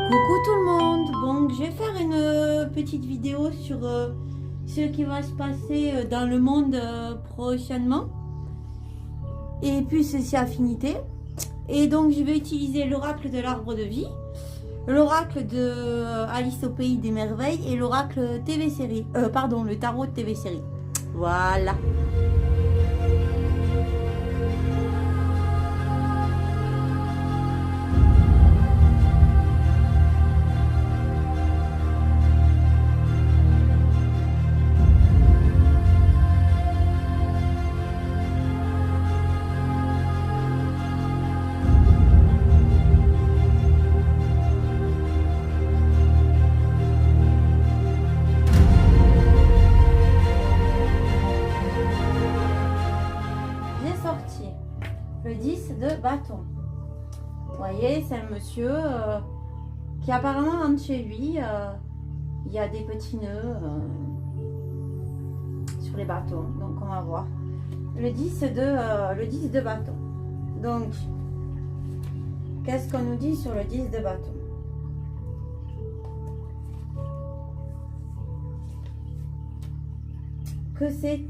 Coucou tout le monde, donc je vais faire une petite vidéo sur ce qui va se passer dans le monde prochainement et puis ceci affinité. Et donc je vais utiliser l'oracle de l'arbre de vie, l'oracle de Alice au pays des merveilles et l'oracle TV série, pardon, le tarot de TV série. Voilà. Le 10 de bâton. Vous voyez, c'est un monsieur qui apparemment rentre chez lui. Il y a des petits nœuds sur les bâtons. Donc on va voir. Le 10 de bâton. Donc, qu'est-ce qu'on nous dit sur le 10 de bâton? Que c'est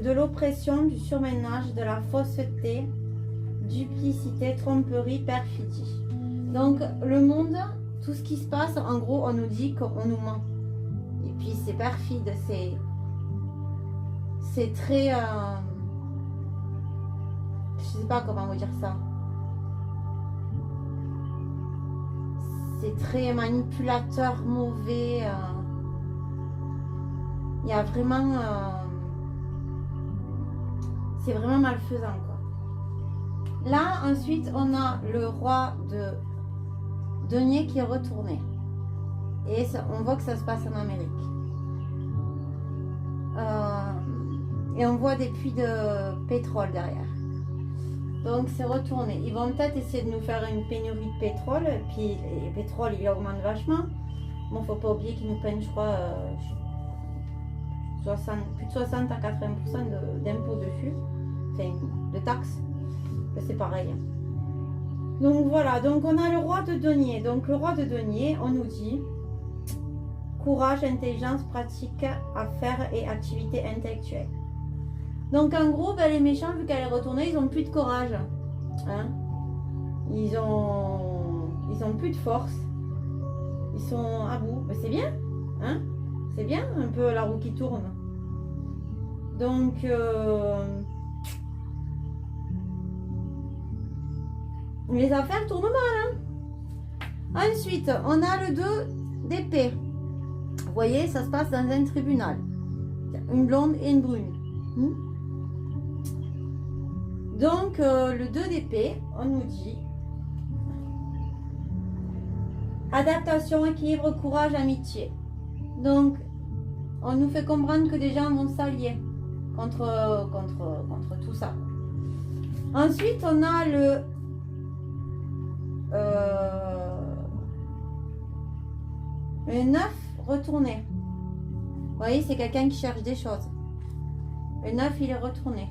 de l'oppression, du surménage, de la fausseté, duplicité, tromperie, perfidie. Donc le monde, tout ce qui se passe, en gros, on nous dit qu'on nous ment. Et puis c'est perfide, c'est très... je sais pas comment vous dire ça. C'est très manipulateur, mauvais. Il y a vraiment... c'est vraiment malfaisant, quoi. Là, ensuite, on a le roi de denier qui est retourné. Et ça, on voit que ça se passe en Amérique. Et on voit des puits de pétrole derrière. Donc, c'est retourné. Ils vont peut-être essayer de nous faire une pénurie de pétrole. Et puis, le pétrole, il augmente vachement. Bon, faut pas oublier qu'ils nous prennent, je crois, plus de 60 à 80% d'impôts dessus. Enfin, de taxes. C'est pareil. Donc voilà, donc on a le roi de denier. Donc le roi de denier, on nous dit courage, intelligence, pratique, affaires et activité intellectuelle. Donc en gros, ben, les méchants, vu qu'elle est retournée, ils ont plus de courage. Hein, ils ont plus de force. Ils sont à bout. Ben, c'est bien. Hein, c'est bien, un peu la roue qui tourne. Donc... les affaires tournent mal. Hein. Ensuite, on a le 2 d'épée. Vous voyez, ça se passe dans un tribunal. Une blonde et une brune. Donc, le 2 d'épée, on nous dit adaptation, équilibre, courage, amitié. Donc, on nous fait comprendre que des gens vont s'allier contre tout ça. Ensuite, on a le 9 retourné. Vous voyez, c'est quelqu'un qui cherche des choses. Le 9, il est retourné.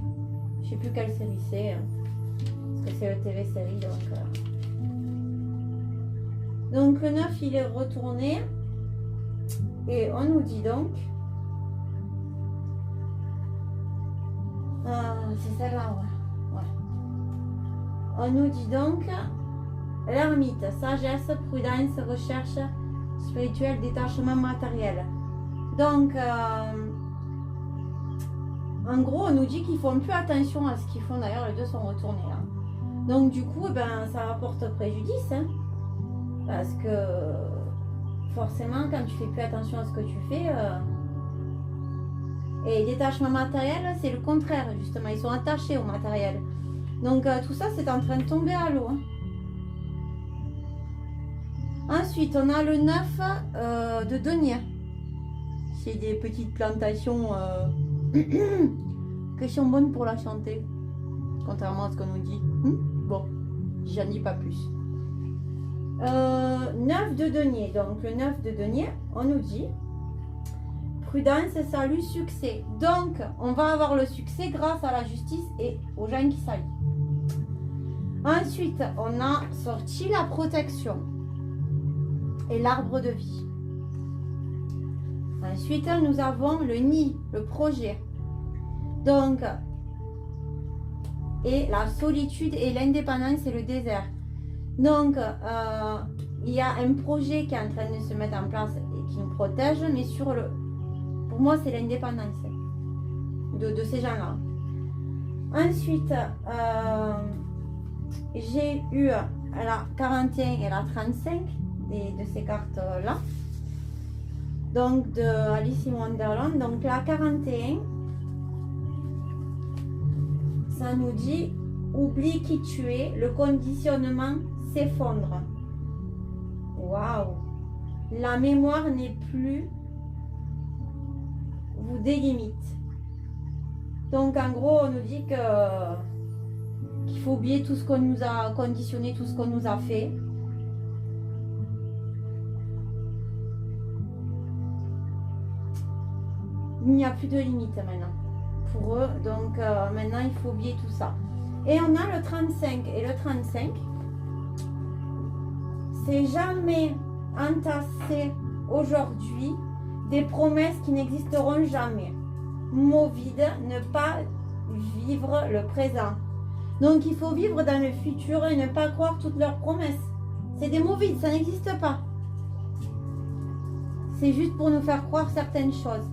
Je sais plus quelle série c'est. Hein, parce que c'est le TV série. Donc le 9, il est retourné. Et on nous dit donc... c'est celle-là, ouais. On nous dit donc... l'ermite, sagesse, prudence, recherche spirituelle, détachement matériel. Donc, en gros, on nous dit qu'ils font plus attention à ce qu'ils font. D'ailleurs, les deux sont retournés là. Donc, du coup, ben, ça apporte préjudice. Hein, parce que, forcément, quand tu fais plus attention à ce que tu fais... et détachement matériel, c'est le contraire, justement. Ils sont attachés au matériel. Donc, tout ça, c'est en train de tomber à l'eau. Hein. Ensuite, on a le 9 de denier. C'est des petites plantations qui sont bonnes pour la santé. Contrairement à ce qu'on nous dit. Bon, j'en dis pas plus. 9 de denier. Donc, le 9 de denier, on nous dit prudence, salut, succès. Donc, on va avoir le succès grâce à la justice et aux gens qui s'allient. Ensuite, on a sorti la protection. et l'arbre de vie. Ensuite, nous avons le nid, le projet. Donc, et la solitude et l'indépendance et le désert. Donc, il y a un projet qui est en train de se mettre en place et qui nous protège, mais pour moi, c'est l'indépendance de ces gens-là. Ensuite, j'ai eu la 41 et la 35 de ces cartes-là. Donc, de Alice in Wonderland. Donc, la 41, ça nous dit « Oublie qui tu es, le conditionnement s'effondre. » Waouh! La mémoire n'est plus, vous délimite. Donc, en gros, on nous dit qu'il faut oublier tout ce qu'on nous a conditionné, tout ce qu'on nous a fait. Il n'y a plus de limite maintenant pour eux. Donc, maintenant, il faut oublier tout ça. Et on a le 35. Et le 35, c'est jamais entasser aujourd'hui des promesses qui n'existeront jamais. Mot vide, ne pas vivre le présent. Donc il faut vivre dans le futur et ne pas croire toutes leurs promesses. C'est des mots vides, ça n'existe pas. C'est juste pour nous faire croire certaines choses.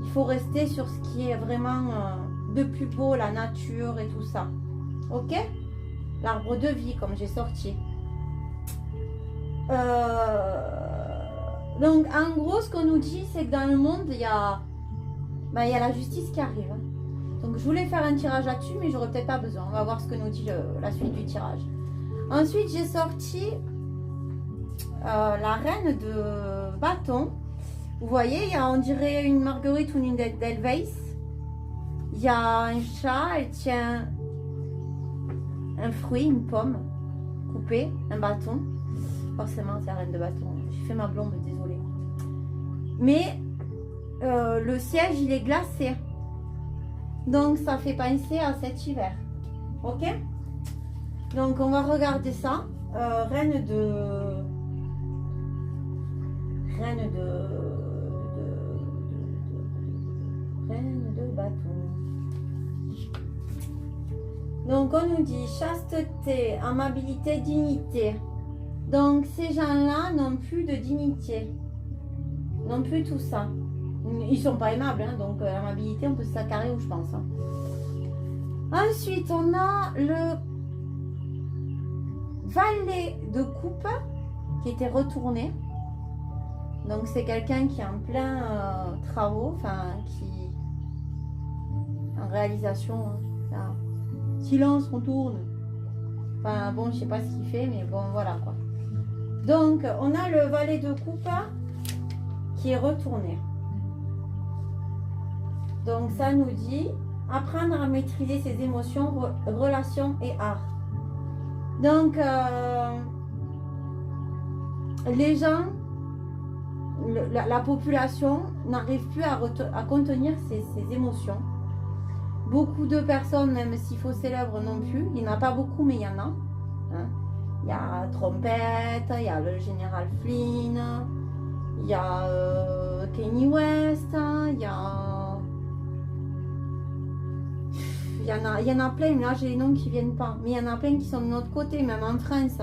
Il faut rester sur ce qui est vraiment de plus beau, la nature et tout ça. Ok? L'arbre de vie, comme j'ai sorti. Donc en gros, ce qu'on nous dit, c'est que dans le monde, il y a la justice qui arrive. Donc je voulais faire un tirage là-dessus, mais j'aurais peut-être pas besoin. On va voir ce que nous dit la suite du tirage. Ensuite, j'ai sorti la reine de bâton. Vous voyez, il y a, on dirait une marguerite ou une Edelweiss. Il y a un chat, elle tient un fruit, une pomme coupée, un bâton. Forcément, c'est la reine de bâton. J'ai fait ma blonde, désolée. Mais le siège, il est glacé. Donc, ça fait penser à cet hiver. Ok? Donc, on va regarder ça. Reine de bâton. Donc, on nous dit chasteté, amabilité, dignité. Donc, ces gens-là n'ont plus de dignité. Non plus tout ça. Ils sont pas aimables, hein, donc l'amabilité, on peut se s'accarer où je pense. Hein. Ensuite, on a le valet de coupe qui était retourné. Donc, c'est quelqu'un qui est en plein travaux, enfin, qui en réalisation. Hein, silence, on tourne. Enfin, bon, je sais pas ce qu'il fait, mais bon, voilà quoi. Donc, on a le valet de coupe qui est retourné. Donc, ça nous dit apprendre à maîtriser ses émotions, relations et art. Donc, les gens, la population n'arrive plus à contenir ses émotions. Beaucoup de personnes, même s'il faut célèbres non plus, il n'y en a pas beaucoup, mais il y en a. Hein. Il y a Trompette, il y a le général Flynn, il y a Kanye West, il y en a plein, là j'ai les noms qui ne viennent pas, mais il y en a plein qui sont de notre côté, même en France.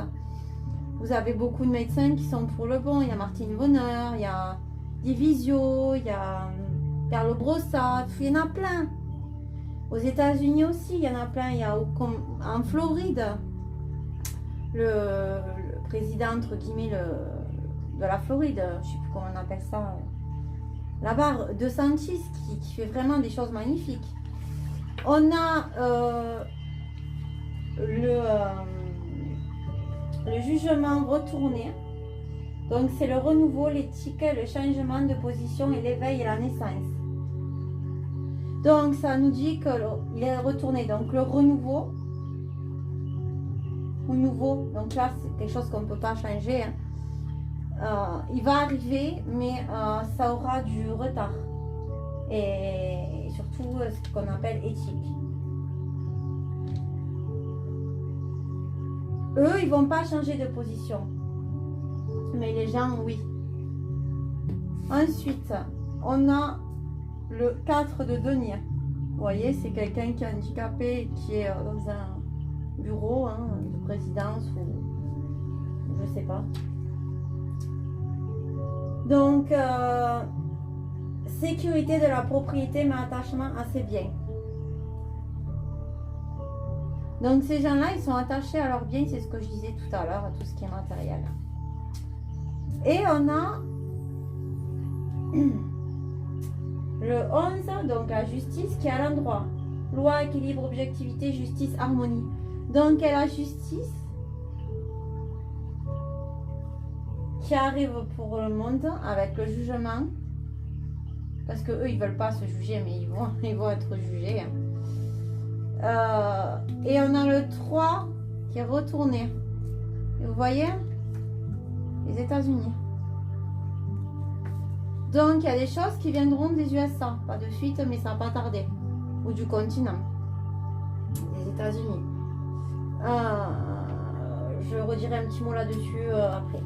Vous avez beaucoup de médecins qui sont pour le bon, il y a Martine Bonheur, il y a Divisio, il y a Carlo Brossat, il y en a plein. Aux États-Unis aussi, il y en a plein, il y a en Floride, le président, entre guillemets, de la Floride, je ne sais plus comment on appelle ça, là-bas, DeSantis, qui fait vraiment des choses magnifiques. On a le jugement retourné. Donc, c'est le renouveau, l'éthique, le changement de position et l'éveil et la naissance. Donc, ça nous dit qu'il est retourné. Donc, le renouveau ou nouveau. Donc là, c'est quelque chose qu'on ne peut pas changer. Hein. Il va arriver, mais ça aura du retard. Et surtout, ce qu'on appelle éthique. Eux, ils ne vont pas changer de position. mais les gens, oui. Ensuite, on a le 4 de denier. Vous voyez, c'est quelqu'un qui est handicapé, qui est dans un bureau de présidence ou je sais pas. Donc, sécurité de la propriété, mais attachement assez bien. Donc, ces gens-là, ils sont attachés à leurs biens, c'est ce que je disais tout à l'heure, à tout ce qui est matériel. Et on a le 11, donc la justice qui est à l'endroit. Loi, équilibre, objectivité, justice, harmonie. Donc, il y a la justice qui arrive pour le monde avec le jugement. Parce que eux, ils veulent pas se juger, mais ils vont être jugés. Et on a le 3 qui est retourné. Et vous voyez, les États-Unis. Donc, il y a des choses qui viendront des USA. Pas de suite, mais ça va pas tarder. Ou du continent. Des États-Unis. Je redirai un petit mot là-dessus après.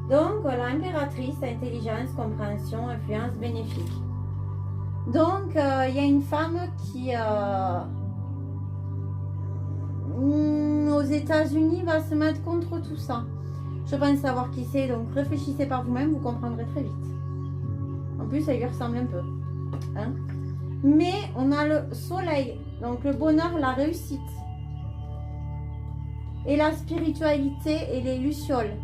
Donc, l'impératrice, intelligence, compréhension, influence, bénéfique. Donc, il y a une femme qui, aux États-Unis, va se mettre contre tout ça. Je pense savoir qui c'est, donc réfléchissez par vous-même, vous comprendrez très vite. En plus, ça lui ressemble un peu. Hein? Mais on a le soleil, donc le bonheur, la réussite. Et la spiritualité et les lucioles.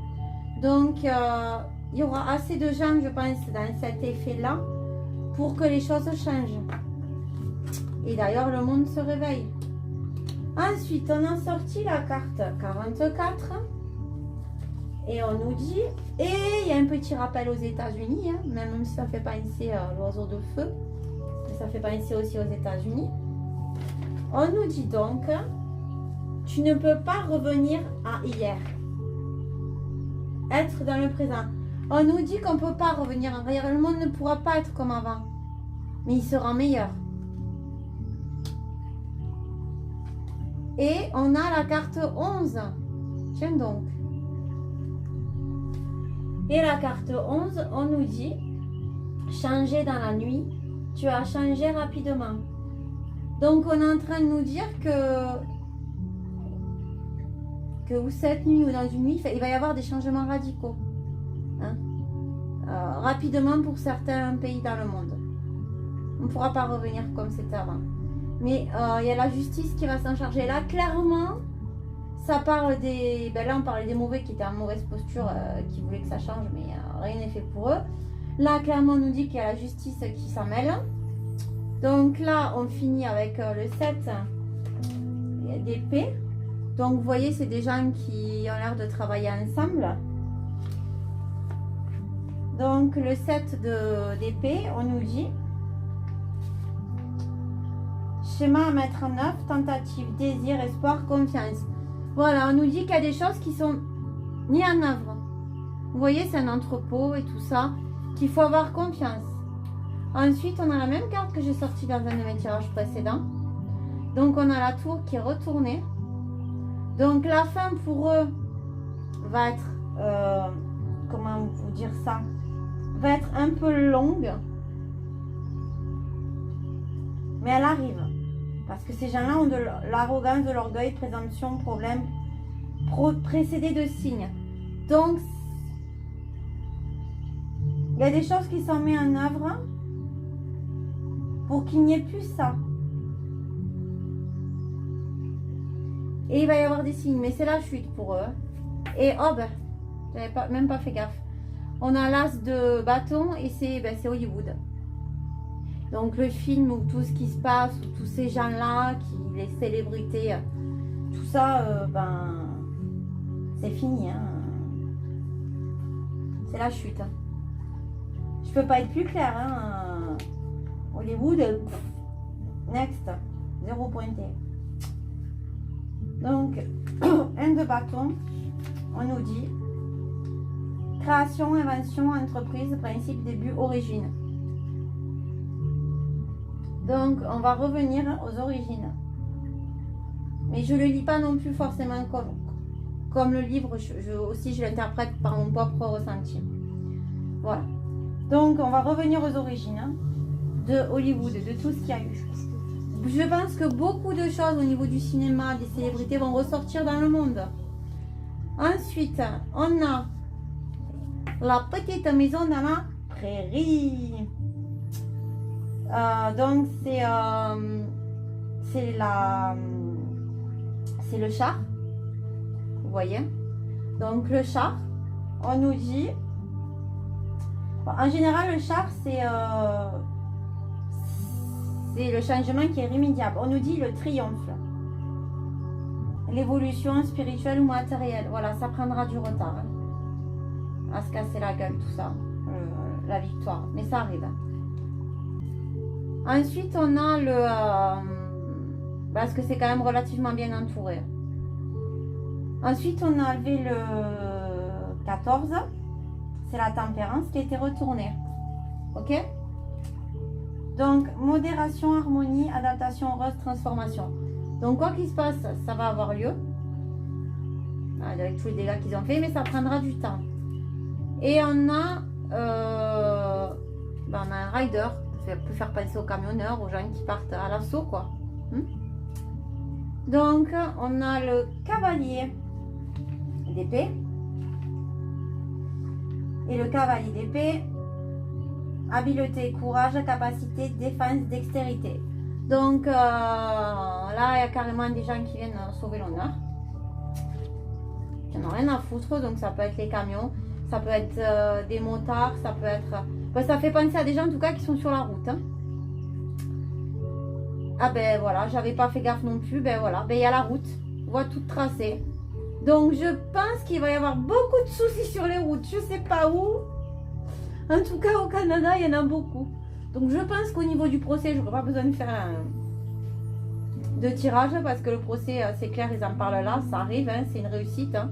Donc, il y aura assez de gens, je pense, dans cet effet-là, pour que les choses changent. Et d'ailleurs, le monde se réveille. Ensuite, on a sorti la carte 44. Et on nous dit, et il y a un petit rappel aux États-Unis, hein, même si ça fait penser à l'oiseau de feu, mais ça fait penser aussi aux États-Unis. On nous dit donc, tu ne peux pas revenir à hier. Être dans le présent. On nous dit qu'on ne peut pas revenir en arrière. Le monde ne pourra pas être comme avant. Mais il sera meilleur. Et on a la carte 11. Tiens donc. Et la carte 11, on nous dit, changer dans la nuit, tu as changé rapidement. Donc on est en train de nous dire que cette nuit ou dans une nuit, il va y avoir des changements radicaux. Hein? Rapidement pour certains pays dans le monde. On ne pourra pas revenir comme c'était avant. Mais il y a la justice qui va s'en charger. Là, clairement, ça parle des... Ben là, on parlait des mauvais qui étaient en mauvaise posture, qui voulaient que ça change, mais rien n'est fait pour eux. Là, clairement, on nous dit qu'il y a la justice qui s'en mêle. Donc là, on finit avec le 7 d'épée. Donc, vous voyez, c'est des gens qui ont l'air de travailler ensemble. Donc, le 7 d'épée, on nous dit schéma à mettre en œuvre, tentative, désir, espoir, confiance. Voilà, on nous dit qu'il y a des choses qui sont mises en œuvre. Vous voyez, c'est un entrepôt et tout ça, qu'il faut avoir confiance. Ensuite, on a la même carte que j'ai sortie dans un de mes tirages précédents. Donc, on a la tour qui est retournée. Donc, la fin pour eux va être, comment vous dire ça, va être un peu longue. Mais elle arrive. Parce que ces gens-là ont de l'arrogance, de l'orgueil, présomption, problème, précédé de signes. Donc, il y a des choses qui sont mises en œuvre pour qu'il n'y ait plus ça. Et il va y avoir des signes, mais c'est la chute pour eux. Et oh ben, j'avais même pas fait gaffe. On a l'as de bâton et c'est Hollywood. Donc le film où tout ce qui se passe, où tous ces gens-là, les célébrités, tout ça, c'est fini. Hein. C'est la chute. Hein. Je peux pas être plus clair. Hein. Hollywood, next, 0 pointé. Donc, un de bâton, on nous dit création, invention, entreprise, principe, début, origine. Donc, on va revenir aux origines. Mais je ne le lis pas non plus forcément comme le livre, je l'interprète par mon propre ressenti. Voilà. Donc, on va revenir aux origines hein, de Hollywood, de tout ce qu'il y a eu. Je pense que beaucoup de choses au niveau du cinéma, des célébrités vont ressortir dans le monde. Ensuite, on a la petite maison dans la prairie. Donc, c'est le char. Vous voyez? Donc, le char, on nous dit... En général, le char, c'est le changement qui est irrémédiable. On nous dit le triomphe. L'évolution spirituelle ou matérielle. Voilà, ça prendra du retard. Hein, à se casser la gueule, tout ça. La victoire. Mais ça arrive. Ensuite, on a le... parce que c'est quand même relativement bien entouré. Ensuite, on a enlevé le 14. C'est la tempérance qui a été retournée. Ok? Donc, modération, harmonie, adaptation, heureuse, transformation. Donc, quoi qu'il se passe, ça va avoir lieu. Avec tous les dégâts qu'ils ont fait, mais ça prendra du temps. Et on a un rider. Ça peut faire penser aux camionneurs, aux gens qui partent à l'assaut, quoi. Donc, on a le cavalier d'épée. Et le cavalier d'épée, habileté, courage, capacité, défense, dextérité. Donc là, il y a carrément des gens qui viennent sauver l'honneur. Qui n'en ont rien à foutre, donc ça peut être les camions, ça peut être des motards, ça peut être... Ben, ça fait penser à des gens en tout cas qui sont sur la route. Hein. Ah ben voilà, j'avais pas fait gaffe non plus, ben voilà, ben il y a la route, on voit tout tracé. Donc je pense qu'il va y avoir beaucoup de soucis sur les routes, je sais pas où. En tout cas au Canada, il y en a beaucoup. Donc je pense qu'au niveau du procès, je n'aurai pas besoin de faire de tirage parce que le procès, c'est clair, ils en parlent là, ça arrive, hein, c'est une réussite. Hein.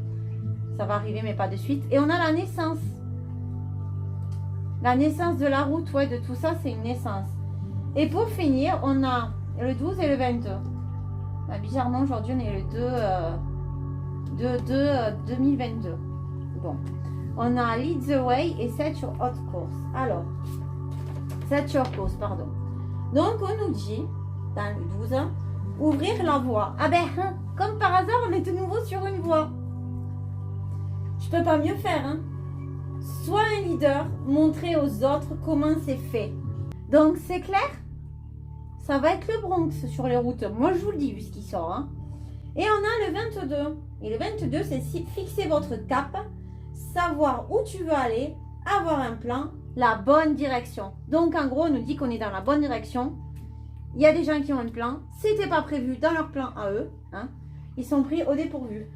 Ça va arriver mais pas de suite. Et on a la naissance. La naissance de la route, ouais, de tout ça, c'est une naissance. Et pour finir, on a le 12 et le 22. Bah, bizarrement, aujourd'hui, on est le 2 2022. Bon. On a Lead the Way et Set Your Hot Course. Alors, Set Your Course, pardon. Donc, on nous dit, dans le 12, ouvrir la voie. Ah ben, comme par hasard, on est de nouveau sur une voie. Je peux pas mieux faire, hein. Sois un leader, montrer aux autres comment c'est fait. Donc, c'est clair? Ça va être le Bronx sur les routes. Moi, je vous le dis, vu ce qui sort. Hein. Et on a le 22. Et le 22, c'est fixer votre cap, savoir où tu veux aller, avoir un plan, la bonne direction. Donc, en gros, on nous dit qu'on est dans la bonne direction. Il y a des gens qui ont un plan. C'était pas prévu dans leur plan à eux. Hein. Ils sont pris au dépourvu.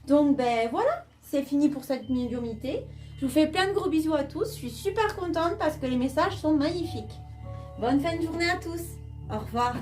Donc, ben voilà. C'est fini pour cette médiumnité. Je vous fais plein de gros bisous à tous. Je suis super contente parce que les messages sont magnifiques. Bonne fin de journée à tous. Au revoir.